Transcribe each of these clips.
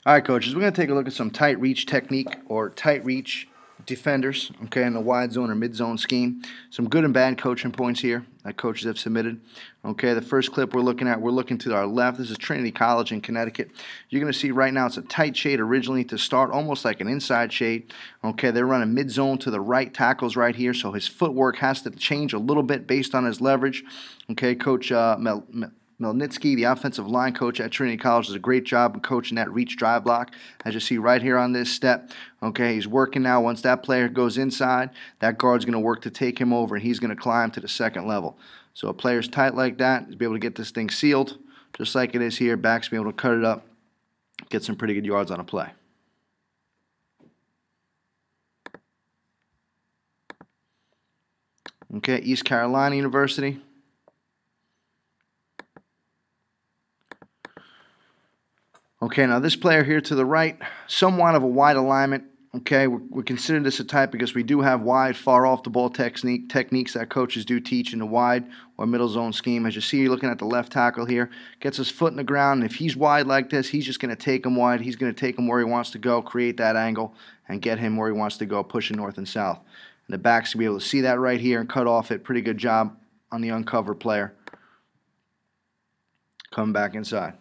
All right, coaches, we're going to take a look at some tight reach technique or tight reach defenders, okay, in the wide zone or mid zone scheme. Some good and bad coaching points here that coaches have submitted. Okay, the first clip we're looking to our left. This is Trinity College in Connecticut. You're going to see right now it's a tight shade originally to start, almost like an inside shade. Okay, they're running mid zone to the right tackles right here, so his footwork has to change a little bit based on his leverage. Okay, Coach Melnitsky, the offensive line coach at Trinity College, does a great job of coaching that reach drive block. As you see right here on this step, okay, he's working now. Once that player goes inside, that guard's going to work to take him over, and he's going to climb to the second level. So a player's tight like that, he'll be able to get this thing sealed, just like it is here. Back's be able to cut it up, get some pretty good yards on a play. Okay, East Carolina University. Okay, now this player here to the right, somewhat of a wide alignment. Okay, we consider this a type because we do have wide, far off the ball techniques that coaches do teach in the wide or middle zone scheme. As you see, you're looking at the left tackle here, gets his foot in the ground, and if he's wide like this, he's just going to take him wide. He's going to take him where he wants to go, create that angle, and get him where he wants to go, pushing north and south. And the back's going to be able to see that right here and cut off it. Pretty good job on the uncovered player. Coming back inside.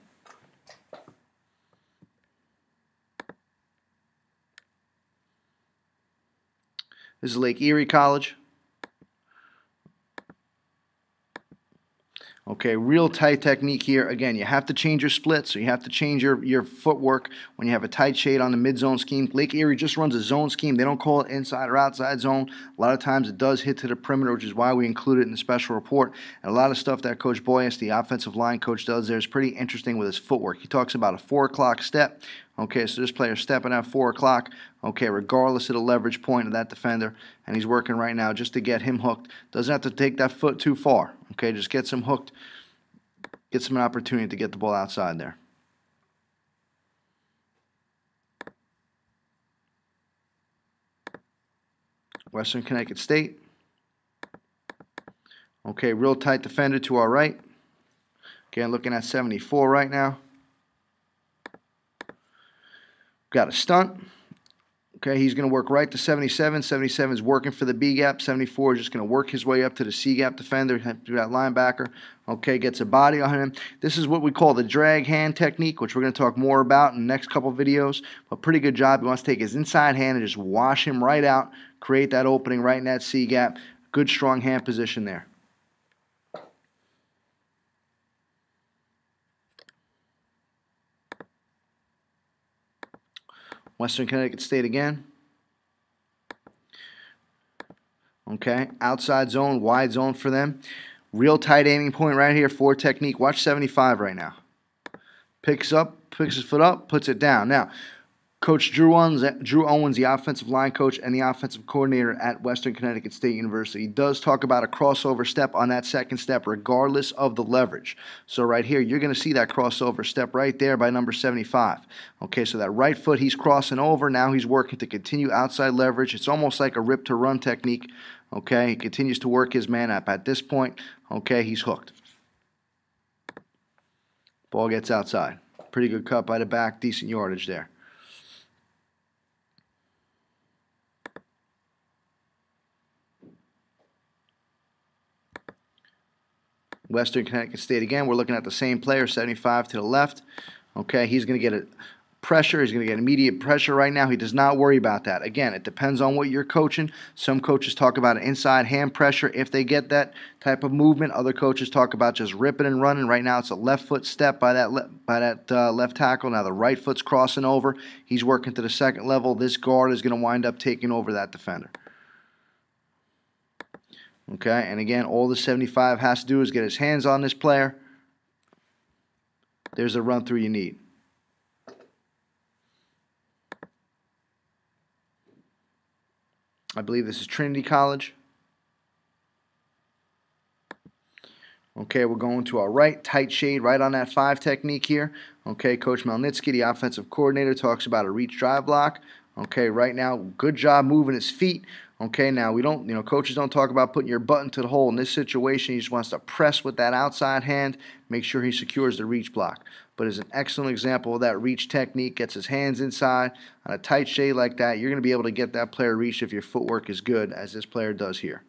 This is Lake Erie College. Okay, real tight technique here. Again, you have to change your split, so you have to change your footwork when you have a tight shade on the mid-zone scheme. Lake Erie just runs a zone scheme. They don't call it inside or outside zone. A lot of times it does hit to the perimeter, which is why we include it in the special report. And a lot of stuff that Coach Boyes, the offensive line coach, does there is pretty interesting with his footwork. He talks about a 4 o'clock step. Okay, so this player's stepping at 4 o'clock, okay, regardless of the leverage point of that defender, and he's working right now just to get him hooked. Doesn't have to take that foot too far, okay, just gets him hooked, gets him an opportunity to get the ball outside there. Western Connecticut State. Okay, real tight defender to our right. Again, looking at 74 right now. Got a stunt. Okay, he's going to work right to 77. 77 is working for the B gap. 74 is just going to work his way up to the C gap defender, to that linebacker. Okay, gets a body on him. This is what we call the drag hand technique, which we're going to talk more about in the next couple videos. But pretty good job. He wants to take his inside hand and just wash him right out, create that opening right in that C gap. Good strong hand position there. Western Connecticut State again. Okay, outside zone, wide zone for them. Real tight aiming point right here for technique. Watch 75 right now. Picks his foot up, puts it down. Now, Coach Drew Owens, the offensive line coach and the offensive coordinator at Western Connecticut State University, does talk about a crossover step on that second step regardless of the leverage. So right here, you're going to see that crossover step right there by number 75. Okay, so that right foot he's crossing over. Now he's working to continue outside leverage. It's almost like a rip to run technique. Okay, he continues to work his man up. At this point, okay, he's hooked. Ball gets outside. Pretty good cut by the back, decent yardage there. Western Connecticut State again. We're looking at the same player, 75 to the left. Okay, he's going to get a pressure. He's going to get immediate pressure right now. He does not worry about that. Again, it depends on what you're coaching. Some coaches talk about an inside hand pressure if they get that type of movement. Other coaches talk about just ripping and running. Right now, it's a left foot step by that left tackle. Now the right foot's crossing over. He's working to the second level. This guard is going to wind up taking over that defender. Okay, and again, all the 75 has to do is get his hands on this player. There's the run through you need. I believe this is Trinity College. Okay, we're going to our right, tight shade, right on that 5 technique here. Okay, Coach Melnitsky, the offensive coordinator, talks about a reach drive block. Okay, right now, good job moving his feet. Okay, now we don't, coaches don't talk about putting your butt into the hole. In this situation, he just wants to press with that outside hand, make sure he secures the reach block. but is an excellent example of that reach technique. Gets his hands inside on a tight shade like that. You're going to be able to get that player reached if your footwork is good, as this player does here.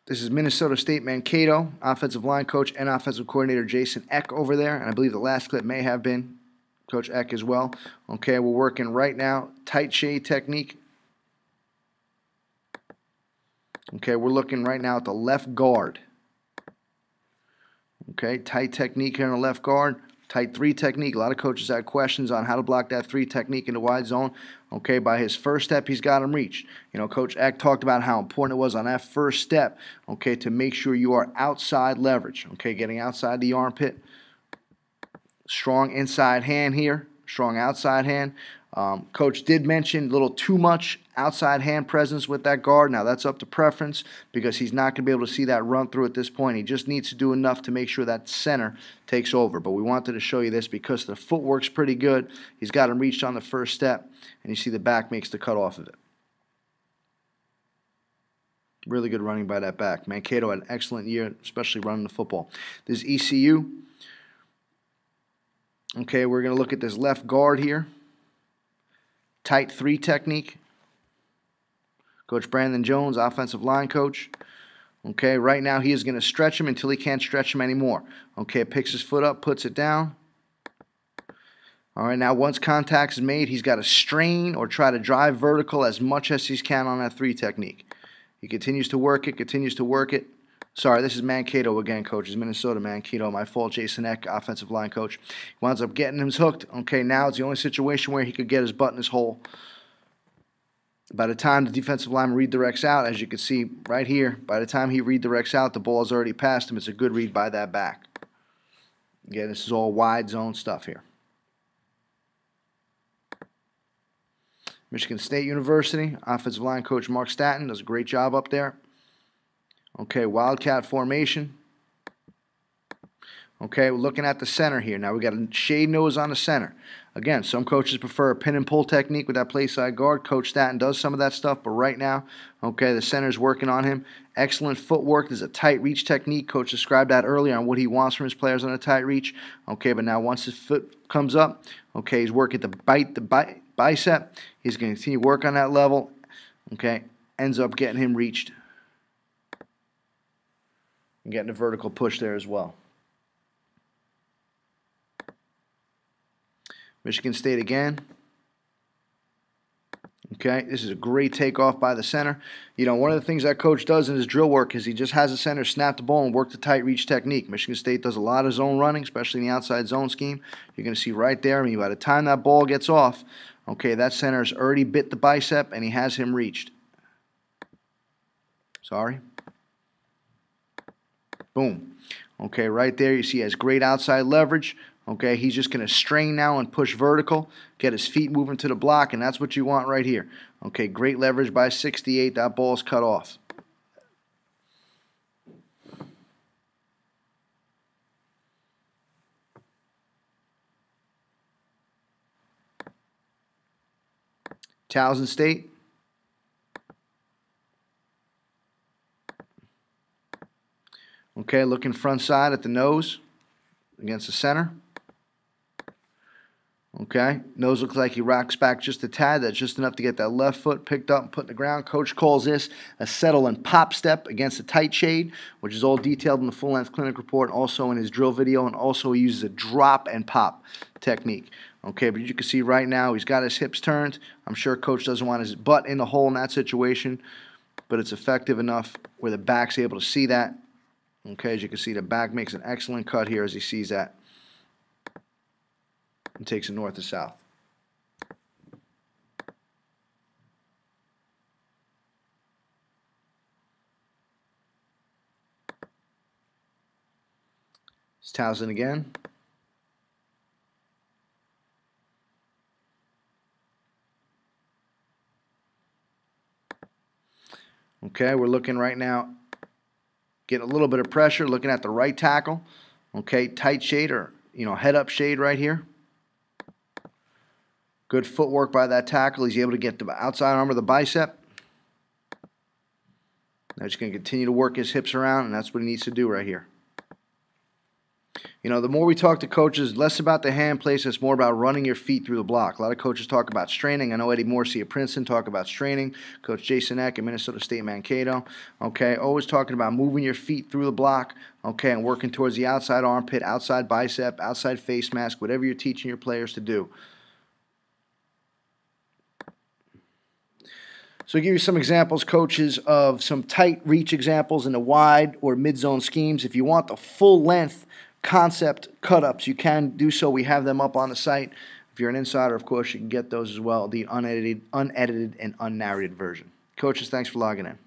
This is Minnesota State Mankato, offensive line coach and offensive coordinator Jason Eck over there. And I believe the last clip may have been Coach Eck as well. Okay, we're working right now, tight shade technique. Okay, we're looking right now at the left guard. Okay, tight technique here on the left guard. Tight 3 technique. A lot of coaches had questions on how to block that 3 technique in the wide zone. Okay, by his first step, he's got him reached. You know, Coach Eck talked about how important it was on that first step, okay, to make sure you are outside leverage. Okay, getting outside the armpit. Strong inside hand here. Strong outside hand. Coach did mention a little too much outside hand presence with that guard. Now, that's up to preference because he's not going to be able to see that run through at this point. He just needs to do enough to make sure that center takes over. But we wanted to show you this because the footwork's pretty good. He's got him reached on the first step, and you see the back makes the cut off of it. Really good running by that back. Mankato had an excellent year, especially running the football. This is ECU. Okay, we're going to look at this left guard here. Tight 3 technique. Coach Brandon Jones, offensive line coach. Okay, right now he is going to stretch him until he can't stretch him anymore. Okay, picks his foot up, puts it down. All right, now once contact is made, he's got to strain or try to drive vertical as much as he can on that 3 technique. He continues to work it, continues to work it. Sorry, this is Mankato again, coaches. Minnesota Mankato. My fault, Jason Eck, offensive line coach. He winds up getting him hooked. Okay, now it's the only situation where he could get his butt in his hole. By the time the defensive lineman redirects out, as you can see right here, by the time he redirects out, the ball is already past him. It's a good read by that back. Again, this is all wide zone stuff here. Michigan State University, offensive line coach Mark Staton does a great job up there. Okay, wildcat formation. Okay, we're looking at the center here. Now we got a shade nose on the center. Again, some coaches prefer a pin and pull technique with that play side guard. Coach Staton does some of that stuff, but right now, okay, the center's working on him. Excellent footwork. There's a tight reach technique. Coach described that earlier on what he wants from his players on a tight reach. Okay, but now once his foot comes up, okay, he's working to bite the bicep. He's going to continue to work on that level. Okay, ends up getting him reached. And getting a vertical push there as well. Michigan State again. Okay, this is a great takeoff by the center. You know, one of the things that coach does in his drill work is he just has the center snap the ball and work the tight reach technique. Michigan State does a lot of zone running, especially in the outside zone scheme. You're going to see right there, I mean, by the time that ball gets off, okay, that center's already bit the bicep and he has him reached. Sorry. Boom. Okay, right there you see he has great outside leverage. Okay, he's just going to strain now and push vertical, get his feet moving to the block, and that's what you want right here. Okay, great leverage by 68. That ball's cut off. Towson State. Okay, looking front side at the nose against the center. Okay, nose looks like he rocks back just a tad. That's just enough to get that left foot picked up and put in the ground. Coach calls this a settle and pop step against a tight shade, which is all detailed in the full-length clinic report, also in his drill video, and also he uses a drop and pop technique. Okay, but you can see right now he's got his hips turned. I'm sure Coach doesn't want his butt in the hole in that situation, but it's effective enough where the back's able to see that. Okay, as you can see, the back makes an excellent cut here as he sees that and takes it north to south. It's Towson again. Okay, we're looking right now, getting a little bit of pressure, looking at the right tackle. Okay, tight shade or, head up shade right here. Good footwork by that tackle. He's able to get the outside arm of the bicep. Now he's going to continue to work his hips around, and that's what he needs to do right here. You know, the more we talk to coaches, less about the hand place, it's more about running your feet through the block. A lot of coaches talk about straining. I know Eddie Morrissey at Princeton talk about straining. Coach Jason Eck at Minnesota State Mankato. Okay, always talking about moving your feet through the block, okay, and working towards the outside armpit, outside bicep, outside face mask, whatever you're teaching your players to do. So I'll give you some examples, coaches, of some tight reach examples in the wide or mid-zone schemes. If you want the full length concept cut-ups, you can do so. We have them up on the site. If you're an insider, of course, you can get those as well, the unedited and unnarrated version. Coaches, thanks for logging in.